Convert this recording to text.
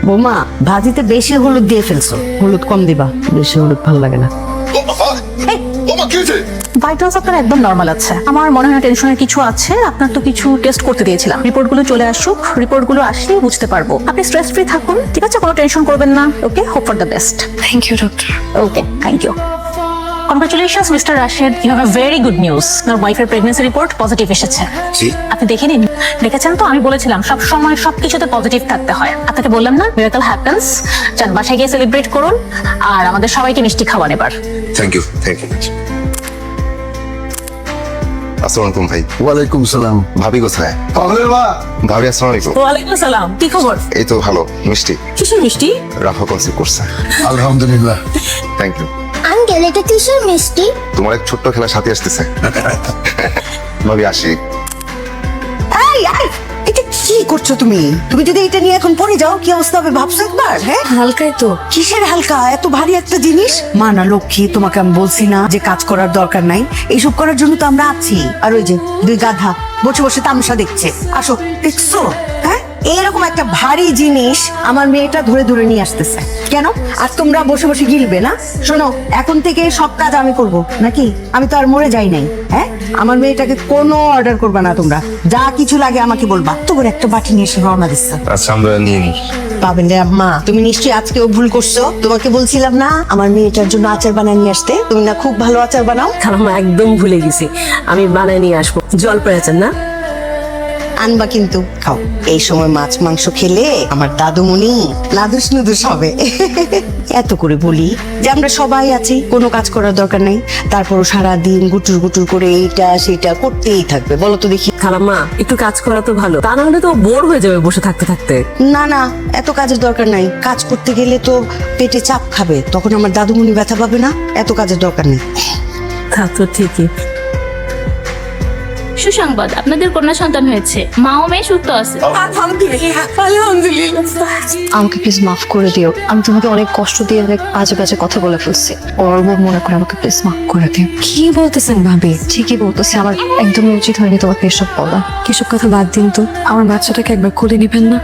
বোমা, ভাজিতে বেশি হলুদ দিয়ে ফেলছো, হলুদ কম দিবা, বেশি হলুদ ভালো লাগে না। ভাইটালস আপনার একদম নরমাল আছে। আমার মনে হয় টেনশনের কিছু আছে। আপনার তো কিছু টেস্ট করতে দিয়েছিলাম, রিপোর্টগুলো চলে আসুক, রিপোর্টগুলো আসলেই বুঝতে পারবো। আপনি স্ট্রেস ফ্রি থাকুন, ঠিক আছে? কোনো টেনশন করবেন না। Okay, hope for the best. Thank you doctor. Okay, thank you. Congratulations, Mr. Rashid. You have a very good news. Your ওয়াইফের প্রেগন্যান্সি রিপোর্ট পজিটিভ এসেছে। জি। আপনি দেখে নিন। দেখেছেন তো, আমি বলেছিলাম সব সময় সবকিছুতে পজিটিভ থাকতে হয়। আপনাকে বললাম না, মিরাকল হ্যাপেন্স। যান বাসায় গিয়ে সেলিব্রেট করুন, আর আমাদের সবাইকে মিষ্টি খাওয়ান এবার। থ্যাংক ইউ আসসালামু আলাইকুম ভাই। ওয়ালাইকুম সালাম। ভাবি কোথায়? পাগলের মা। ভাবি আসসালামু আলাইকুম। ওয়ালাইকুম আসসালাম। কি খবর? এই তো ভালো। মিষ্টি কিসের মিষ্টি? রাফা কনসিভ করছে। আলহামদুলিল্লাহ। Thank you. আঙ্কেল, এটা কিসের মিষ্টি? তোমার এক ছোট্ট খেলার সাথে আসতেছে। ভাবি আসি। এটা কি করছো তুমি? তুমি যদি এটা নিয়ে এখন পড়ে যাও, কি অবস্থা হবে ভাবছো একবার? হ্যাঁ, হালকাই তো। কিসের হালকা? এত ভারী একটা জিনিস। মা না লক্ষ্মী, তোমাকে আমি বলছি না যে কাজ করার দরকার নাই? এইসব করার জন্য তো আমরা আছি। আর ওই যে দুই গাধা বসে বসে তামাশা দেখছে। আসো, দেখছো? হ্যাঁ, এরকম একটা ভারী জিনিস আমার মেয়েটা ধরে ধরে নিয়ে আসতেছে। কেন? আর তোমরা বসে বসে গিলবে না? শোনো, এখন থেকে সব কাজ আমি করব নাকি? আমি তো আর মরে যাই নাই। হ্যাঁ, আমার মেয়েটাকে কোনো অর্ডার করবে না তোমরা। যা কিছু লাগে আমাকে বলবা। তো করে একটা বাটি নিয়ে এসে রওনা দিচ্ছে। আচ্ছা আমরা নিয়ে নিই। পাবেন রে আম্মা, তুমি নিশ্চয়ই আজকেও ভুল করছো। তোমাকে বলছিলাম না আমার মেয়েটার জন্য আচার বানায় নিয়ে আসতে? তুমি না খুব ভালো আচার বানাও। খালাম্মা একদম ভুলে গেছি, আমি বানায় নিয়ে আসবো। জলপাই আছেন না? আনবা কিন্তু। খাও, এই সময় মাছ মাংস খেলে আমার দাদুমণি লাদুস নুদুস হবে। এত করে বলি যে আমরা সবাই আছি, কোনো কাজ করার দরকার নেই, তারপরও সারাদিন গুটুর গুটুর করে এইটা সেটা করতেই থাকবে। বলো তো দেখি। খালাম্মা একটু কাজ করা তো ভালো, তা না হলে তো বোর হয়ে যাবে বসে থাকতে থাকতে। না না, এত কাজের দরকার নাই। কাজ করতে গেলে তো পেটে চাপ খাবে, তখন আমার দাদুমণি ব্যথা পাবে না। এত কাজের দরকার নেই। তা তো ঠিকই। সুসংবাদ, আপনাদের কন্যা সন্তান হয়েছে। মা ও মেয়ে সুস্থ আছে। আমাকে প্লিজ মাফ করে দিও, আমি তোমাকে অনেক কষ্ট দিয়ে অনেক বাজে বাজে কথা বলে ফেলছি। অর্ব মনে করে আমাকে প্লিজ মাফ করে দিও। কি বলতেছেন ভাবি? ঠিকই বলতেছি, আমার একদম উচিত হয়নি তোমাকে এসব বলা। কিসব কথা বাদ দিন তো, আমার বাচ্চাটাকে একবার কোলে নিবেন না?